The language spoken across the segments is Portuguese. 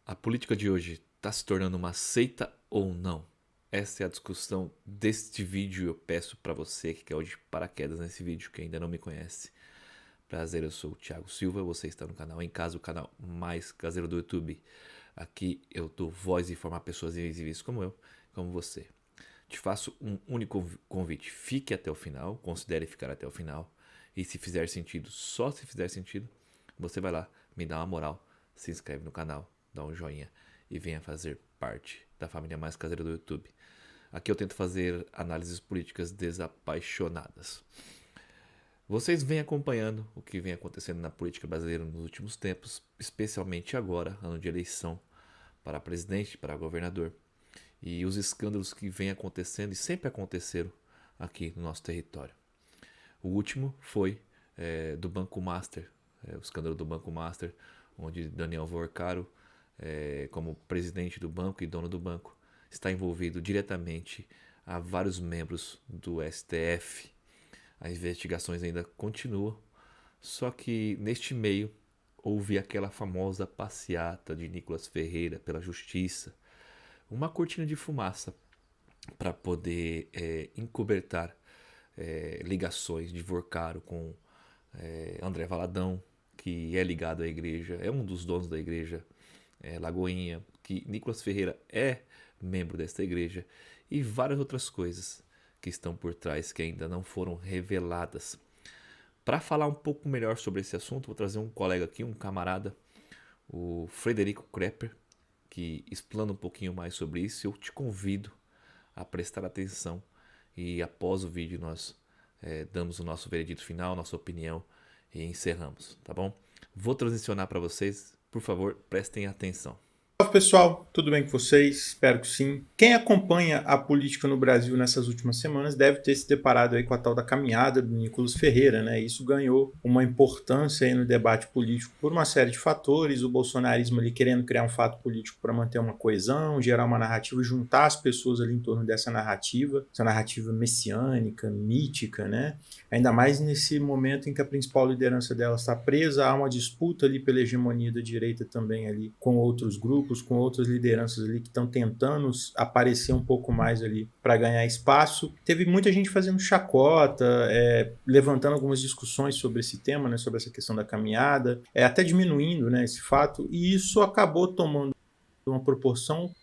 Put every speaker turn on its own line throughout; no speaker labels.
A política de hoje está se tornando uma seita ou não? Essa é a discussão deste vídeo. Eu peço para você que caiu de paraquedas nesse vídeo, que ainda não me conhece. Prazer, eu sou o Thiago Silva, você está no canal Em Casa, o canal mais caseiro do YouTube. Aqui eu dou voz e forma a pessoas invisíveis como eu, como você. Te faço um único convite: fique até o final, considere ficar até o final. E se fizer sentido, só se fizer sentido, você vai lá, me dá uma moral, se inscreve no canal, dá um joinha e venha fazer parte da família mais caseira do YouTube. Aqui eu tento fazer análises políticas desapaixonadas. Vocês vêm acompanhando o que vem acontecendo na política brasileira nos últimos tempos, especialmente agora, ano de eleição para presidente, para governador, e os escândalos que vêm acontecendo e sempre aconteceram aqui no nosso território. O último foi do Banco Master, o escândalo do Banco Master, onde Daniel Vorcaro, como presidente do banco e dono do banco, está envolvido diretamente a vários membros do STF. As investigações ainda continuam, só que neste meio houve aquela famosa passeata de Nicolas Ferreira pela justiça, uma cortina de fumaça para poder encobertar ligações de Vorcaro com André Valadão, que é ligado à igreja, é um dos donos da igreja Lagoinha, que Nicolas Ferreira é membro desta igreja, e várias outras coisas que estão por trás que ainda não foram reveladas. Para falar um pouco melhor sobre esse assunto, vou trazer um colega aqui, um camarada, o Frederico Krepper, que explana um pouquinho mais sobre isso. Eu te convido a prestar atenção e após o vídeo nós damos o nosso veredito final, nossa opinião e encerramos, tá bom? Vou transicionar para vocês, por favor, prestem atenção.
Olá pessoal, tudo bem com vocês? Espero que sim. Quem acompanha a política no Brasil nessas últimas semanas deve ter se deparado aí com a tal da caminhada do Nicolas Ferreira, né? Isso ganhou uma importância aí no debate político por uma série de fatores, o bolsonarismo ali querendo criar um fato político para manter uma coesão, gerar uma narrativa, juntar as pessoas ali em torno dessa narrativa, essa narrativa messiânica, mítica, né? Ainda mais nesse momento em que a principal liderança dela está presa, há uma disputa ali pela hegemonia da direita também ali com outros grupos, com outras lideranças ali que estão tentando aparecer um pouco mais ali para ganhar espaço. Teve muita gente fazendo chacota, levantando algumas discussões sobre esse tema, né, sobre essa questão da caminhada, até diminuindo, né, esse fato, e isso acabou tomando uma proporção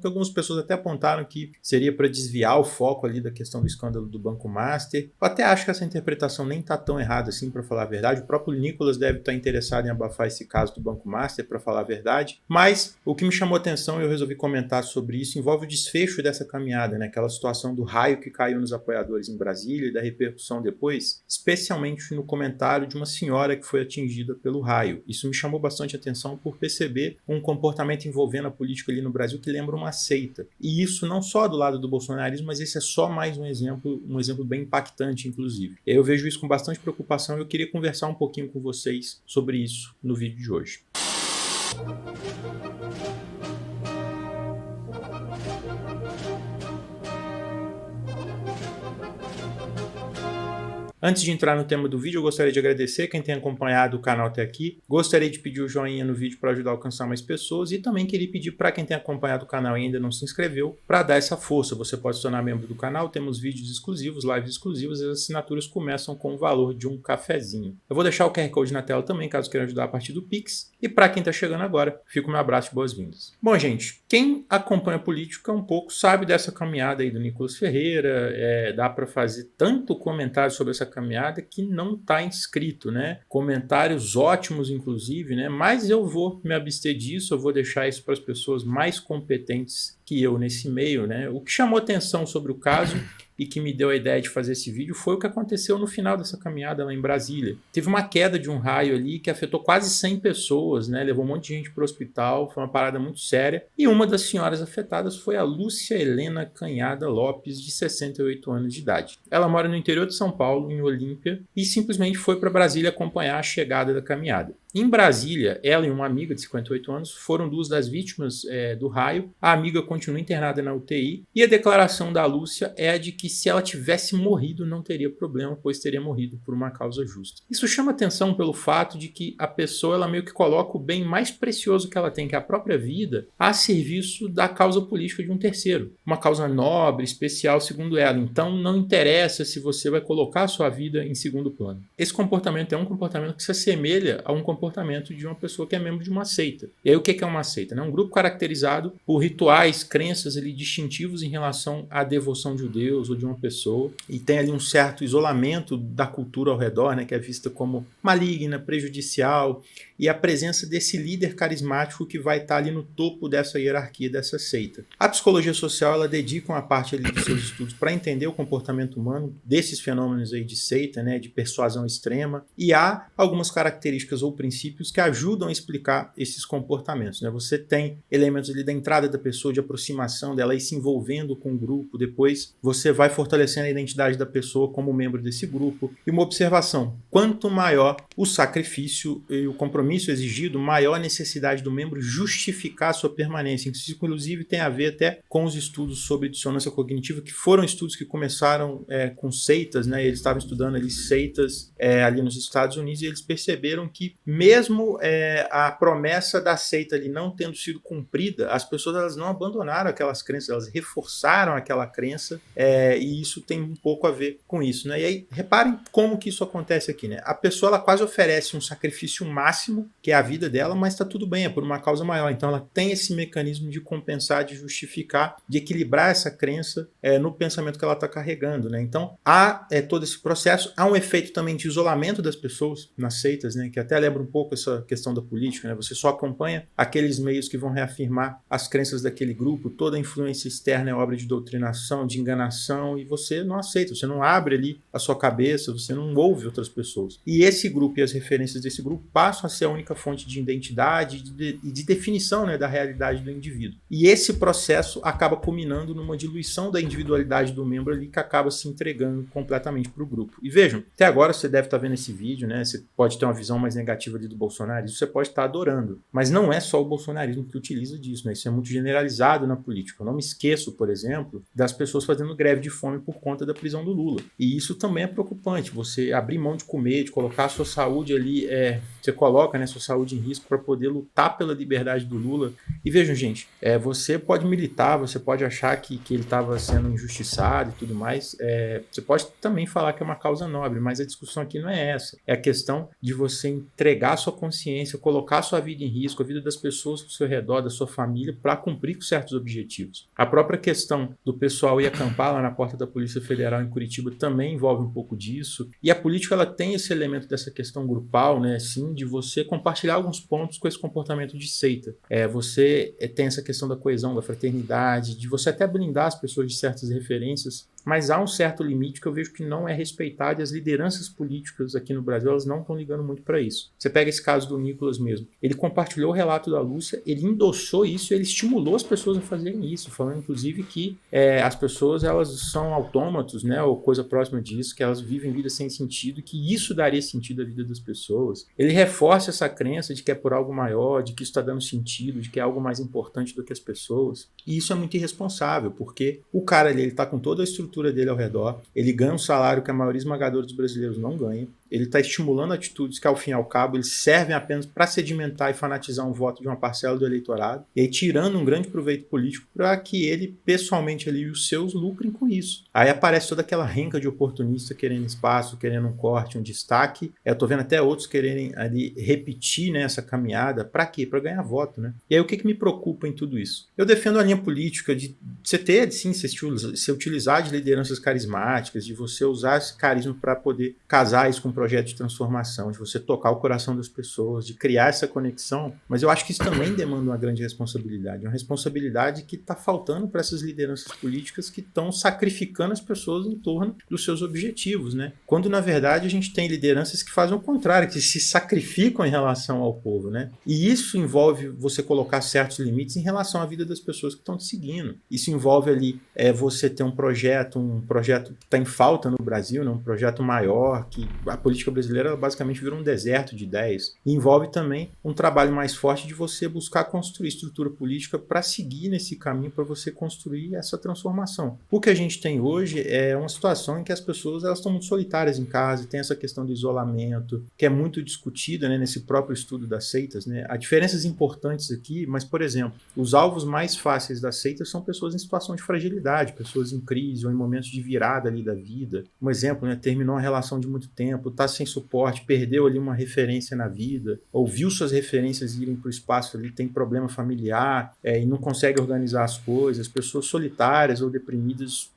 que algumas pessoas até apontaram que seria para desviar o foco ali da questão do escândalo do Banco Master. Eu até acho que essa interpretação nem está tão errada assim, para falar a verdade. O próprio Nicolas deve estar interessado em abafar esse caso do Banco Master, para falar a verdade. Mas o que me chamou a atenção e eu resolvi comentar sobre isso envolve o desfecho dessa caminhada, né? Aquela situação do raio que caiu nos apoiadores em Brasília e da repercussão depois, especialmente no comentário de uma senhora que foi atingida pelo raio. Isso me chamou bastante atenção por perceber um comportamento envolvendo a política ali no Brasil que lembra uma seita. E isso não só do lado do bolsonarismo, mas esse é só mais um exemplo bem impactante, inclusive. Eu vejo isso com bastante preocupação e eu queria conversar um pouquinho com vocês sobre isso no vídeo de hoje. Antes de entrar no tema do vídeo, eu gostaria de agradecer quem tem acompanhado o canal até aqui. Gostaria de pedir o joinha no vídeo para ajudar a alcançar mais pessoas e também queria pedir para quem tem acompanhado o canal e ainda não se inscreveu, para dar essa força. Você pode se tornar membro do canal, temos vídeos exclusivos, lives exclusivas e as assinaturas começam com o valor de um cafezinho. Eu vou deixar o QR Code na tela também, caso queira ajudar a partir do Pix. E para quem está chegando agora, fica o meu abraço de boas-vindas. Bom, gente, quem acompanha a política um pouco sabe dessa caminhada aí do Nicolas Ferreira, dá para fazer tanto comentário sobre essa caminhada que não está inscrito, né? Comentários ótimos, inclusive, né? Mas eu vou me abster disso, eu vou deixar isso para as pessoas mais competentes que eu nesse meio, né? O que chamou atenção sobre o caso e que me deu a ideia de fazer esse vídeo foi o que aconteceu no final dessa caminhada lá em Brasília. Teve uma queda de um raio ali que afetou quase 100 pessoas, né? Levou um monte de gente para o hospital, foi uma parada muito séria. E uma das senhoras afetadas foi a Lúcia Helena Canhada Lopes, de 68 anos de idade. Ela mora no interior de São Paulo, em Olímpia, e simplesmente foi para Brasília acompanhar a chegada da caminhada. Em Brasília, ela e uma amiga de 58 anos foram duas das vítimas do raio. A amiga continua internada na UTI e a declaração da Lúcia é a de que se ela tivesse morrido não teria problema, pois teria morrido por uma causa justa. Isso chama atenção pelo fato de que a pessoa ela meio que coloca o bem mais precioso que ela tem, que é a própria vida, a serviço da causa política de um terceiro. Uma causa nobre, especial, segundo ela. Então não interessa se você vai colocar a sua vida em segundo plano. Esse comportamento é um comportamento que se assemelha a um comportamento de uma pessoa que é membro de uma seita. E aí o que é uma seita? Um grupo caracterizado por rituais, crenças ali, distintivos em relação à devoção de um deus ou de uma pessoa, e tem ali um certo isolamento da cultura ao redor, né, que é vista como maligna, prejudicial, e a presença desse líder carismático que vai estar ali no topo dessa hierarquia, dessa seita. A psicologia social ela dedica uma parte ali dos seus estudos para entender o comportamento humano desses fenômenos aí de seita, né, de persuasão extrema, e há algumas características ou princípios que ajudam a explicar esses comportamentos. Né? Você tem elementos ali da entrada da pessoa, de aproximação dela e se envolvendo com o grupo, depois você vai fortalecendo a identidade da pessoa como membro desse grupo. E uma observação, quanto maior o sacrifício e o compromisso exigido, maior a necessidade do membro justificar sua permanência. Isso inclusive tem a ver até com os estudos sobre dissonância cognitiva, que foram estudos que começaram com seitas, né? Eles estavam estudando ali seitas ali nos Estados Unidos e eles perceberam que mesmo a promessa da seita ali não tendo sido cumprida, as pessoas elas não abandonaram aquelas crenças, elas reforçaram aquela crença e isso tem um pouco a ver com isso, né? E aí, reparem como que isso acontece aqui, né? A pessoa ela quase oferece um sacrifício máximo, que é a vida dela, mas está tudo bem, é por uma causa maior. Então ela tem esse mecanismo de compensar, de justificar, de equilibrar essa crença no pensamento que ela está carregando, né? Então há todo esse processo, há um efeito também de isolamento das pessoas nas seitas, né? Que até lembra um pouco essa questão da política, né? Você só acompanha aqueles meios que vão reafirmar as crenças daquele grupo, toda a influência externa é obra de doutrinação, de enganação, e você não aceita, você não abre ali a sua cabeça, você não ouve outras pessoas. E esse grupo e as referências desse grupo passam a ser a única fonte de identidade e de definição, né, da realidade do indivíduo. E esse processo acaba culminando numa diluição da individualidade do membro ali, que acaba se entregando completamente para o grupo. E vejam, até agora você deve estar vendo esse vídeo, né? Você pode ter uma visão mais negativa ali do bolsonarismo, você pode estar adorando. Mas não é só o bolsonarismo que utiliza disso, né? Isso é muito generalizado na política. Eu não me esqueço, por exemplo, das pessoas fazendo greve de fome por conta da prisão do Lula. E isso também é preocupante. Você abrir mão de comer, de colocar a sua saúde ali, você coloca, né, sua saúde em risco para poder lutar pela liberdade do Lula. E vejam, gente, você pode militar, você pode achar que ele estava sendo injustiçado e tudo mais. Você pode também falar que é uma causa nobre, mas a discussão aqui não é essa. É a questão de você entregar a sua consciência, colocar a sua vida em risco, a vida das pessoas ao seu redor, da sua família, para cumprir com certos objetivos. A própria questão do pessoal ir acampar lá na porta da Polícia Federal em Curitiba também envolve um pouco disso. E a política ela tem esse elemento dessa questão grupal, né, sim, de você compartilhar alguns pontos com esse comportamento de seita. Você tem essa questão da coesão, da fraternidade, de você até blindar as pessoas de certas referências, mas há um certo limite que eu vejo que não é respeitado e as lideranças políticas aqui no Brasil elas não estão ligando muito para isso. Você pega esse caso do Nicolas mesmo. Ele compartilhou o relato da Lúcia, ele endossou isso, ele estimulou as pessoas a fazerem isso, falando inclusive que as pessoas elas são autômatos, né, ou coisa próxima disso, que elas vivem vida sem sentido, que isso daria sentido à vida das pessoas. Ele reforça essa crença de que é por algo maior, de que isso está dando sentido, de que é algo mais importante do que as pessoas. E isso é muito irresponsável, porque o cara ali, ele está com toda a estrutura dele ao redor, ele ganha um salário que a maioria esmagadora dos brasileiros não ganha, ele está estimulando atitudes que, ao fim e ao cabo, eles servem apenas para sedimentar e fanatizar um voto de uma parcela do eleitorado, e aí tirando um grande proveito político para que ele, pessoalmente, ali, e os seus lucrem com isso. Aí aparece toda aquela renca de oportunista querendo espaço, querendo um corte, um destaque. Eu tô vendo até outros quererem ali repetir, né, essa caminhada. Para quê? Para ganhar voto, né? E aí o que me preocupa em tudo isso? Eu defendo a linha política de você ter, sim, se utilizar de lideranças carismáticas, de você usar esse carisma para poder casar isso com um projeto de transformação, de você tocar o coração das pessoas, de criar essa conexão, mas eu acho que isso também demanda uma grande responsabilidade, uma responsabilidade que está faltando para essas lideranças políticas que estão sacrificando as pessoas em torno dos seus objetivos, né? Quando na verdade a gente tem lideranças que fazem o contrário, que se sacrificam em relação ao povo, né? E isso envolve você colocar certos limites em relação à vida das pessoas que estão te seguindo. Isso envolve ali você ter um projeto que está em falta no Brasil, né? Um projeto maior, que política brasileira ela basicamente virou um deserto de ideias. E envolve também um trabalho mais forte de você buscar construir estrutura política para seguir nesse caminho, para você construir essa transformação. O que a gente tem hoje é uma situação em que as pessoas elas estão muito solitárias em casa, tem essa questão do isolamento, que é muito discutida, né, nesse próprio estudo das seitas. Né? Há diferenças importantes aqui, mas, por exemplo, os alvos mais fáceis das seitas são pessoas em situação de fragilidade, pessoas em crise ou em momentos de virada ali da vida. Um exemplo, né, terminou uma relação de muito tempo, está sem suporte, perdeu ali uma referência na vida, ouviu suas referências irem para o espaço ali, tem problema familiar e não consegue organizar as coisas, pessoas solitárias ou deprimidas,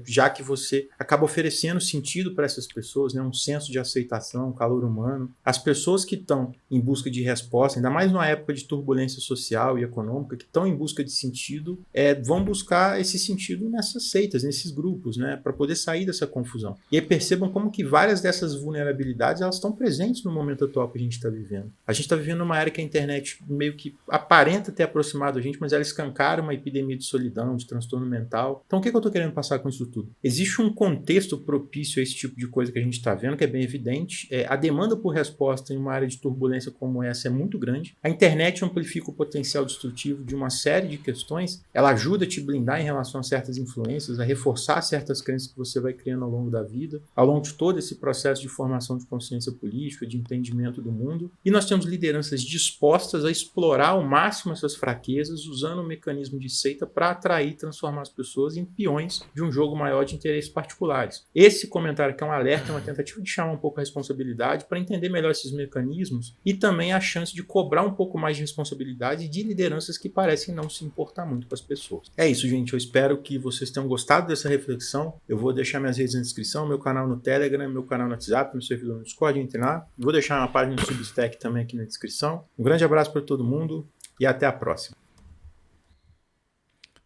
já que você acaba oferecendo sentido para essas pessoas, né, um senso de aceitação, um calor humano. As pessoas que estão em busca de resposta, ainda mais numa época de turbulência social e econômica, que estão em busca de sentido, vão buscar esse sentido nessas seitas, nesses grupos, né, para poder sair dessa confusão. E aí percebam como que várias dessas vulnerabilidades elas estão presentes no momento atual que a gente está vivendo. A gente está vivendo uma era que a internet meio que aparenta ter aproximado a gente, mas ela escancara uma epidemia de solidão, de transtorno mental. Então o que eu estou querendo passar com isso tudo? Existe um contexto propício a esse tipo de coisa que a gente está vendo, que é bem evidente. A demanda por resposta em uma área de turbulência como essa é muito grande. A internet amplifica o potencial destrutivo de uma série de questões. Ela ajuda a te blindar em relação a certas influências, a reforçar certas crenças que você vai criando ao longo da vida, ao longo de todo esse processo de formação de consciência política, de entendimento do mundo. E nós temos lideranças dispostas a explorar ao máximo essas fraquezas, usando o mecanismo de seita para atrair e transformar as pessoas em peões de um jogo maior de interesses particulares. Esse comentário que é um alerta, é uma tentativa de chamar um pouco a responsabilidade para entender melhor esses mecanismos e também a chance de cobrar um pouco mais de responsabilidade de lideranças que parecem não se importar muito com as pessoas. É isso, gente. Eu espero que vocês tenham gostado dessa reflexão. Eu vou deixar minhas redes na descrição, meu canal no Telegram, meu canal no WhatsApp, meu servidor no Discord, entre lá. Vou deixar uma página no Substack também aqui na descrição. Um grande abraço para todo mundo e até a próxima.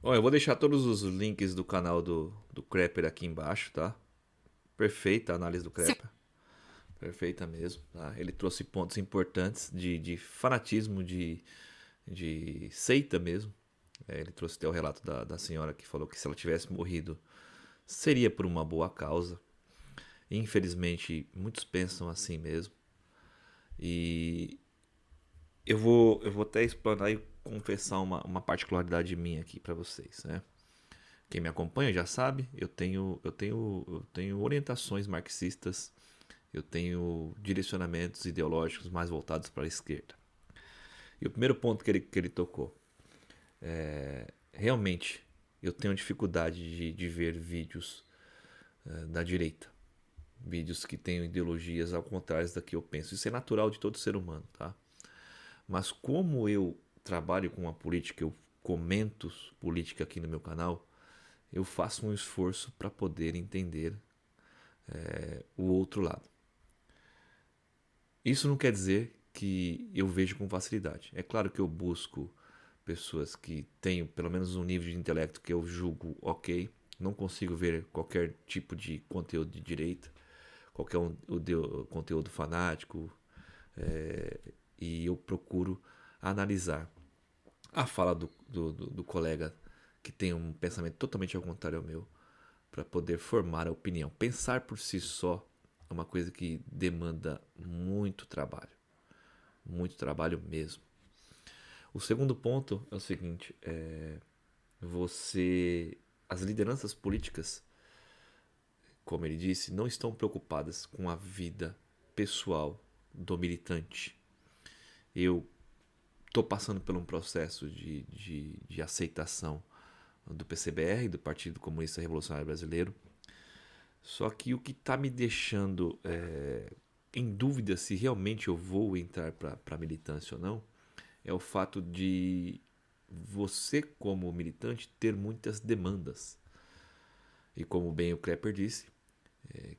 Bom, eu vou deixar todos os links do canal do Crapper aqui embaixo, tá? Perfeita a análise do Crapper. Perfeita mesmo, tá? Ele trouxe pontos importantes de fanatismo, de seita mesmo. Ele trouxe até o relato da senhora que falou que se ela tivesse morrido seria por uma boa causa. Infelizmente, muitos pensam assim mesmo. E eu vou até explanar e confessar uma particularidade minha aqui para vocês, né? Quem me acompanha já sabe, eu tenho orientações marxistas, eu tenho direcionamentos ideológicos mais voltados para a esquerda. E o primeiro ponto que ele tocou, realmente eu tenho dificuldade de ver vídeos da direita, vídeos que tenham ideologias ao contrário da que eu penso. Isso é natural de todo ser humano, tá? Mas como eu trabalho com a política, eu comento política aqui no meu canal, eu faço um esforço para poder entender o outro lado. Isso não quer dizer que eu vejo com facilidade. É claro que eu busco pessoas que tenham pelo menos um nível de intelecto que eu julgo ok. Não consigo ver qualquer tipo de conteúdo de direita, qualquer conteúdo fanático, e eu procuro analisar a fala do colega que tem um pensamento totalmente ao contrário ao meu, para poder formar a opinião. Pensar por si só é uma coisa que demanda muito trabalho mesmo. O segundo ponto é o seguinte, as lideranças políticas, como ele disse, não estão preocupadas com a vida pessoal do militante. Eu estou passando por um processo de aceitação do PCBR, do Partido Comunista Revolucionário Brasileiro. Só que o que está me deixando em dúvida se realmente eu vou entrar para a militância ou não, é o fato de você, como militante, ter muitas demandas. E como bem o Crapper disse,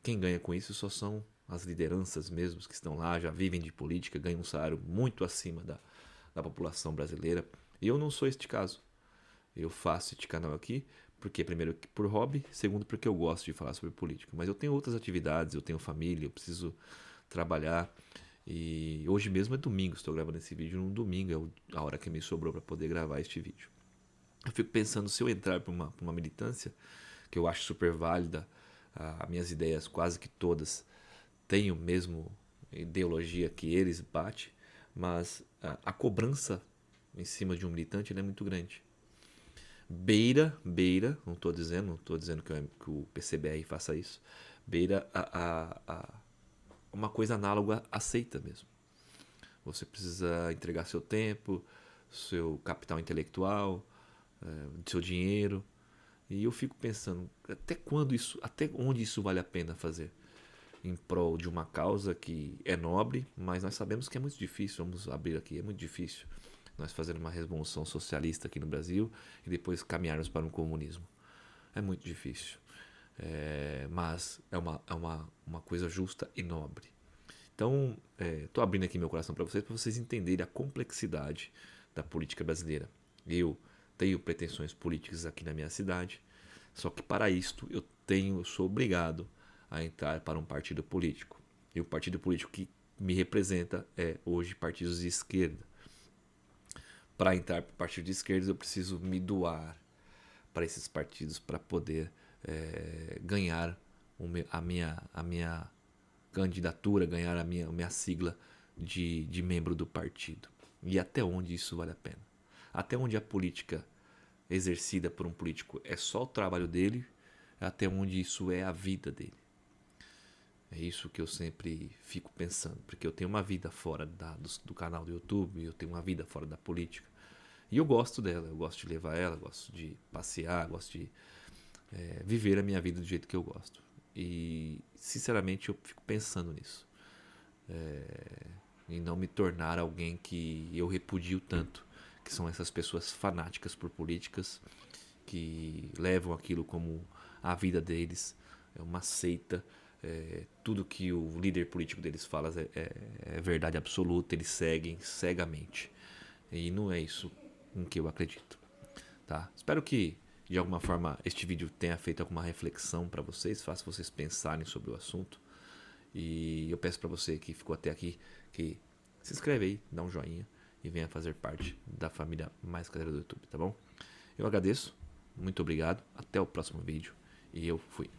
quem ganha com isso só são as lideranças mesmos que estão lá, já vivem de política, ganham um salário muito acima da população brasileira. E eu não sou este caso. Eu faço este canal aqui porque, primeiro, por hobby, segundo, porque eu gosto de falar sobre política. Mas eu tenho outras atividades, eu tenho família, eu preciso trabalhar. E hoje mesmo é domingo, estou gravando esse vídeo num domingo, é a hora que me sobrou para poder gravar este vídeo. Eu fico pensando, se eu entrar para uma militância, que eu acho super válida, as minhas ideias quase que todas tem o mesmo ideologia que eles, bate, mas a cobrança em cima de um militante ele é muito grande. Beira, não estou dizendo que o PCBR faça isso, beira uma coisa análoga à seita mesmo. Você precisa entregar seu tempo, seu capital intelectual, seu dinheiro. E eu fico pensando, até onde isso vale a pena fazer? Em prol de uma causa que é nobre, mas nós sabemos que é muito difícil, vamos abrir aqui, é muito difícil nós fazermos uma revolução socialista aqui no Brasil e depois caminharmos para um comunismo. É muito difícil. Mas é uma coisa justa e nobre. Então, estou abrindo aqui meu coração para vocês entenderem a complexidade da política brasileira. Eu tenho pretensões políticas aqui na minha cidade, só que para isto eu sou obrigado a entrar para um partido político. E o partido político que me representa é hoje partidos de esquerda. Para entrar para o partido de esquerda eu preciso me doar para esses partidos para poder ganhar a minha candidatura, ganhar a minha sigla de membro do partido. E até onde isso vale a pena? Até onde a política exercida por um político é só o trabalho dele, até onde isso é a vida dele. É isso que eu sempre fico pensando, porque eu tenho uma vida fora do canal do YouTube, eu tenho uma vida fora da política. E eu gosto dela, eu gosto de levar ela, gosto de passear, gosto de viver a minha vida do jeito que eu gosto. E, sinceramente, eu fico pensando nisso. Em não me tornar alguém que eu repudio tanto, que são essas pessoas fanáticas por políticas, que levam aquilo como a vida deles, é uma seita. Tudo que o líder político deles fala é verdade absoluta, eles seguem cegamente. E não é isso em que eu acredito. Tá? Espero que de alguma forma este vídeo tenha feito alguma reflexão para vocês, faça vocês pensarem sobre o assunto. E eu peço para você que ficou até aqui que se inscreve aí, dá um joinha e venha fazer parte da família mais caseira do YouTube, tá bom? Eu agradeço, muito obrigado, até o próximo vídeo e eu fui.